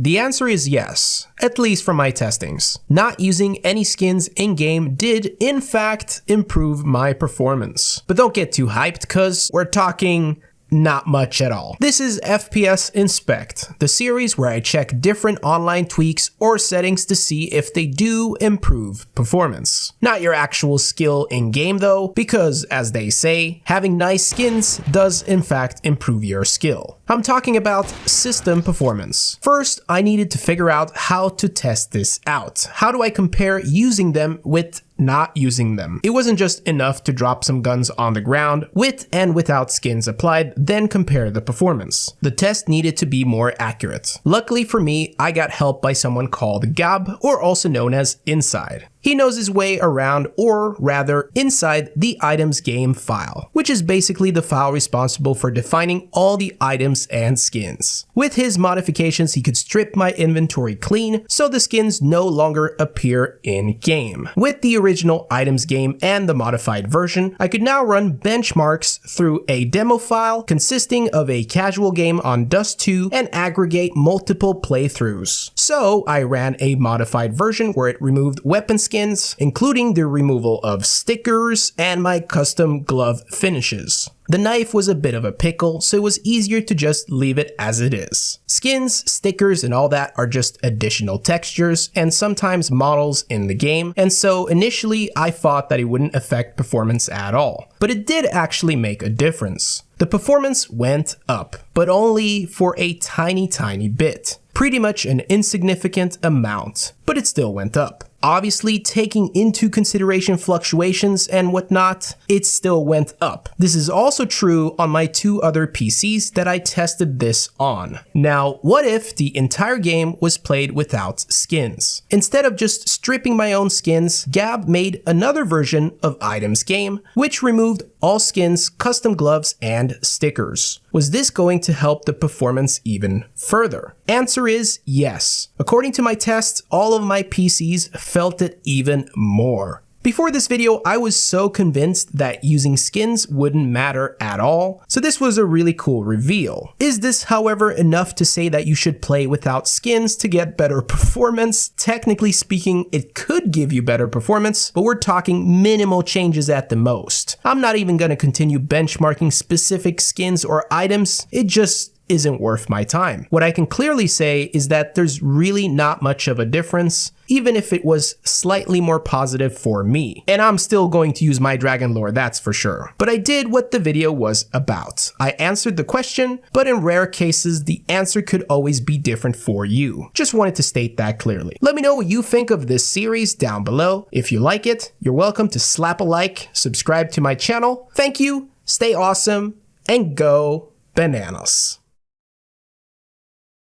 The answer is yes, at least from my testings. Not using any skins in-game did, in fact, improve my performance. But don't get too hyped, cause we're talking not much at all. This is FPS Inspect, the series where I check different online tweaks or settings to see if they do improve performance. Not your actual skill in-game though, because as they say, having nice skins does in fact improve your skill. I'm talking about system performance. First, I needed to figure out how to test this out. How do I compare using them with not using them? It wasn't just enough to drop some guns on the ground with and without skins applied, then compare the performance. The test needed to be more accurate. Luckily for me, I got help by someone called Gab, or also known as Inside. He knows his way around, or rather inside the items game file, which is basically the file responsible for defining all the items and skins. With his modifications, he could strip my inventory clean, so the skins no longer appear in game. With the original items game and the modified version, I could now run benchmarks through a demo file consisting of a casual game on Dust 2 and aggregate multiple playthroughs. So I ran a modified version where it removed weapon skins, including the removal of stickers and my custom glove finishes. The knife was a bit of a pickle, so it was easier to just leave it as it is. Skins, stickers, and all that are just additional textures and sometimes models in the game, and so initially I thought that it wouldn't affect performance at all. But it did actually make a difference. The performance went up, but only for a tiny bit. Pretty much an insignificant amount, but it still went up. Obviously, taking into consideration fluctuations and whatnot, it still went up. This is also true on my two other PCs that I tested this on. Now, what if the entire game was played without skins? Instead of just stripping my own skins, Gab made another version of Items Game, which removed all skins, custom gloves, and stickers. Was this going to help the performance even further? Answer is yes. According to my tests, all of my PCs felt it even more. Before this video, I was so convinced that using skins wouldn't matter at all, so this was a really cool reveal. Is this, however, enough to say that you should play without skins to get better performance? Technically speaking, it could give you better performance, but we're talking minimal changes at the most. I'm not even going to continue benchmarking specific skins or items, it just isn't worth my time. What I can clearly say is that there's really not much of a difference, even if it was slightly more positive for me. And I'm still going to use my dragon lore, that's for sure. But I did what the video was about. I answered the question, but in rare cases, the answer could always be different for you. Just wanted to state that clearly. Let me know what you think of this series down below. If you like it, you're welcome to slap a like, subscribe to my channel. Thank you, stay awesome, and go bananas.